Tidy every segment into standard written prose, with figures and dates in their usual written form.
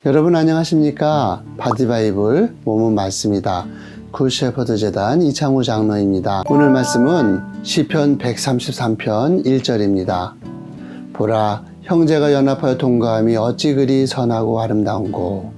여러분 안녕하십니까? 바디바이블 몸은 말씀이다. 굿셰퍼드 재단 이창우 장로입니다. 오늘 말씀은 시편 133편 1절입니다. 보라, 형제가 연합하여 동거함이 어찌 그리 선하고 아름다운고.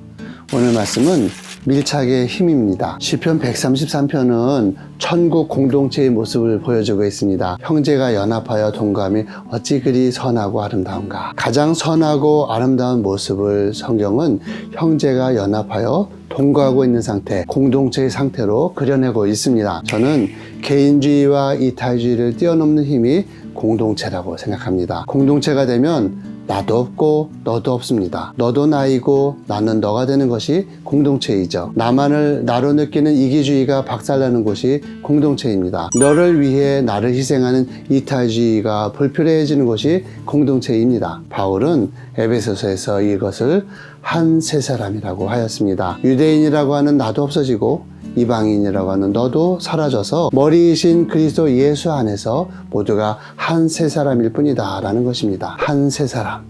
오늘 말씀은 밀착의 힘입니다. 시편 133편은 천국 공동체의 모습을 보여주고 있습니다. 형제가 연합하여 동거함이 어찌 그리 선하고 아름다운가. 가장 선하고 아름다운 모습을 성경은 형제가 연합하여 동거하고 있는 상태, 공동체의 상태로 그려내고 있습니다. 저는 개인주의와 이타주의를 뛰어넘는 힘이 공동체라고 생각합니다. 공동체가 되면 나도 없고 너도 없습니다. 너도 나이고 나는 너가 되는 것이 공동체이죠. 나만을 나로 느끼는 이기주의가 박살나는 곳이 공동체입니다. 너를 위해 나를 희생하는 이타주의가 불필요해지는 것이 공동체입니다. 바울은 에베소서에서 이것을 한 세 사람이라고 하였습니다. 유대인이라고 하는 나도 없어지고 이방인이라고 하는 너도 사라져서 머리이신 그리스도 예수 안에서 모두가 한 세 사람일 뿐이다 라는 것입니다. 한 세 사람,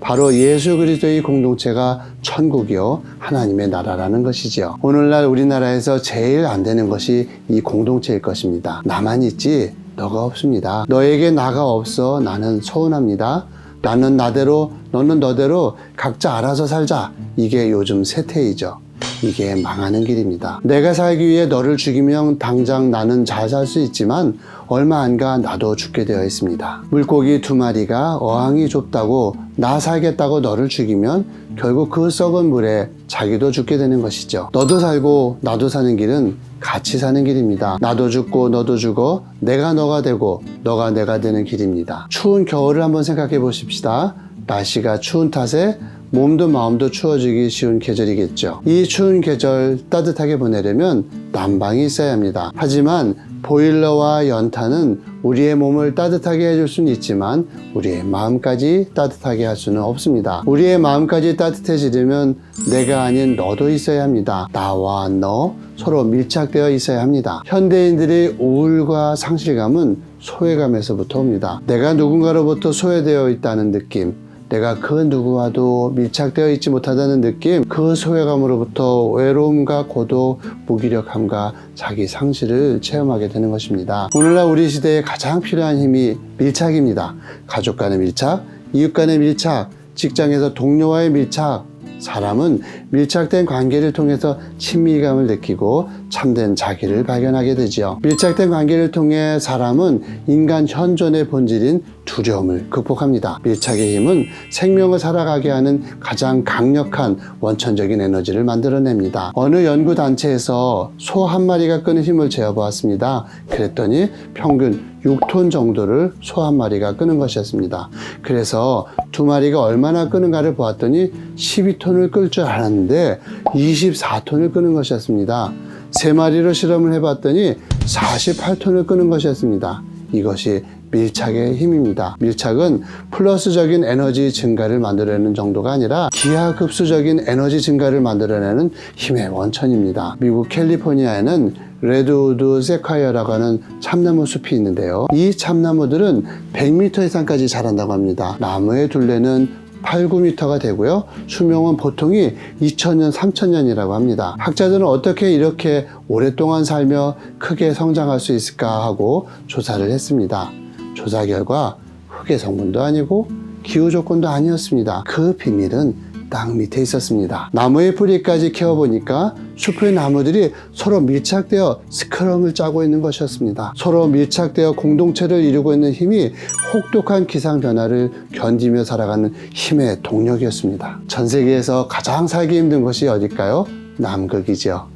바로 예수 그리스도의 공동체가 천국이요 하나님의 나라라는 것이지요. 오늘날 우리나라에서 제일 안 되는 것이 이 공동체일 것입니다. 나만 있지 너가 없습니다. 너에게 나가 없어 나는 서운합니다. 나는 나대로 너는 너대로 각자 알아서 살자. 이게 요즘 세태이죠. 이게 망하는 길입니다. 내가 살기 위해 너를 죽이면 당장 나는 잘 살 수 있지만 얼마 안 가 나도 죽게 되어 있습니다. 물고기 두 마리가 어항이 좁다고 나 살겠다고 너를 죽이면 결국 그 썩은 물에 자기도 죽게 되는 것이죠. 너도 살고 나도 사는 길은 같이 사는 길입니다. 나도 죽고 너도 죽어 내가 너가 되고 너가 내가 되는 길입니다. 추운 겨울을 한번 생각해 보십시다. 날씨가 추운 탓에 몸도 마음도 추워지기 쉬운 계절이겠죠. 이 추운 계절 따뜻하게 보내려면 난방이 있어야 합니다. 하지만 보일러와 연탄은 우리의 몸을 따뜻하게 해줄 수는 있지만 우리의 마음까지 따뜻하게 할 수는 없습니다. 우리의 마음까지 따뜻해지려면 내가 아닌 너도 있어야 합니다. 나와 너 서로 밀착되어 있어야 합니다. 현대인들의 우울과 상실감은 소외감에서부터 옵니다. 내가 누군가로부터 소외되어 있다는 느낌, 내가 그 누구와도 밀착되어 있지 못하다는 느낌, 그 소외감으로부터 외로움과 고독, 무기력함과 자기 상실을 체험하게 되는 것입니다. 오늘날 우리 시대에 가장 필요한 힘이 밀착입니다. 가족 간의 밀착, 이웃 간의 밀착, 직장에서 동료와의 밀착. 사람은 밀착된 관계를 통해서 친밀감을 느끼고 참된 자기를 발견하게 되지요. 밀착된 관계를 통해 사람은 인간 현존의 본질인 두려움을 극복합니다. 밀착의 힘은 생명을 살아가게 하는 가장 강력한 원천적인 에너지를 만들어냅니다. 어느 연구단체에서 소 한 마리가 끄는 힘을 재어보았습니다. 그랬더니 평균 6톤 정도를 소 한 마리가 끄는 것이었습니다. 그래서 두 마리가 얼마나 끄는가를 보았더니 12톤을 끌 줄 알았는데 24톤을 끄는 것이었습니다. 세 마리로 실험을 해봤더니 48톤을 끄는 것이었습니다. 이것이 밀착의 힘입니다. 밀착은 플러스적인 에너지 증가를 만들어내는 정도가 아니라 기하급수적인 에너지 증가를 만들어내는 힘의 원천입니다. 미국 캘리포니아에는 레드우드 세콰이어라고 하는 참나무 숲이 있는데요. 이 참나무들은 100m 이상까지 자란다고 합니다. 나무의 둘레는 8, 9m가 되고요. 수명은 보통이 2000년, 3000년이라고 합니다. 학자들은 어떻게 이렇게 오랫동안 살며 크게 성장할 수 있을까 하고 조사를 했습니다. 조사 결과 흙의 성분도 아니고 기후 조건도 아니었습니다. 그 비밀은 땅 밑에 있었습니다. 나무의 뿌리까지 캐어보니까 숲의 나무들이 서로 밀착되어 스크럼을 짜고 있는 것이었습니다. 서로 밀착되어 공동체를 이루고 있는 힘이 혹독한 기상 변화를 견디며 살아가는 힘의 동력이었습니다. 전 세계에서 가장 살기 힘든 곳이 어딜까요? 남극이죠.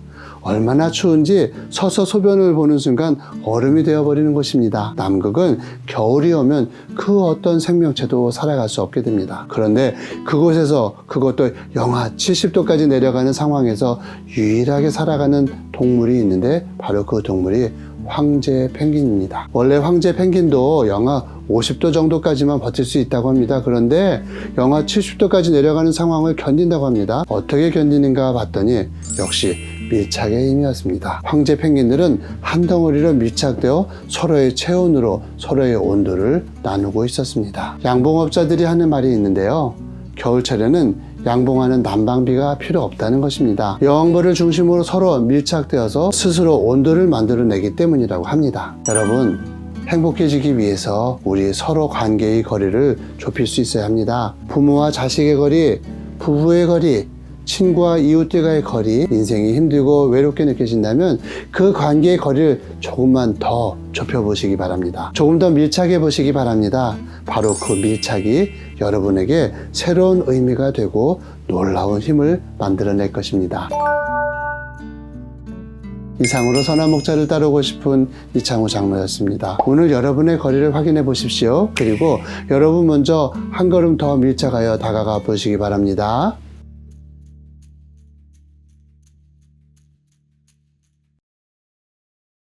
얼마나 추운지 서서 소변을 보는 순간 얼음이 되어버리는 곳입니다. 남극은 겨울이 오면 그 어떤 생명체도 살아갈 수 없게 됩니다. 그런데 그곳에서, 그것도 영하 70도까지 내려가는 상황에서 유일하게 살아가는 동물이 있는데 바로 그 동물이 황제 펭귄입니다. 원래 황제 펭귄도 영하 50도 정도까지만 버틸 수 있다고 합니다. 그런데 영하 70도까지 내려가는 상황을 견딘다고 합니다. 어떻게 견디는가 봤더니 역시 밀착의 힘이었습니다. 황제 펭귄들은 한 덩어리로 밀착되어 서로의 체온으로 서로의 온도를 나누고 있었습니다. 양봉업자들이 하는 말이 있는데요. 겨울철에는 양봉하는 난방비가 필요 없다는 것입니다. 여왕벌을 중심으로 서로 밀착되어서 스스로 온도를 만들어내기 때문이라고 합니다. 여러분, 행복해지기 위해서 우리 서로 관계의 거리를 좁힐 수 있어야 합니다. 부모와 자식의 거리, 부부의 거리, 친구와 이웃들과의 거리, 인생이 힘들고 외롭게 느껴진다면 그 관계의 거리를 조금만 더 좁혀보시기 바랍니다. 조금 더 밀착해 보시기 바랍니다. 바로 그 밀착이 여러분에게 새로운 의미가 되고 놀라운 힘을 만들어낼 것입니다. 이상으로 선한 목자를 따르고 싶은 이창우 장로였습니다. 오늘 여러분의 거리를 확인해 보십시오. 그리고 여러분 먼저 한 걸음 더 밀착하여 다가가 보시기 바랍니다.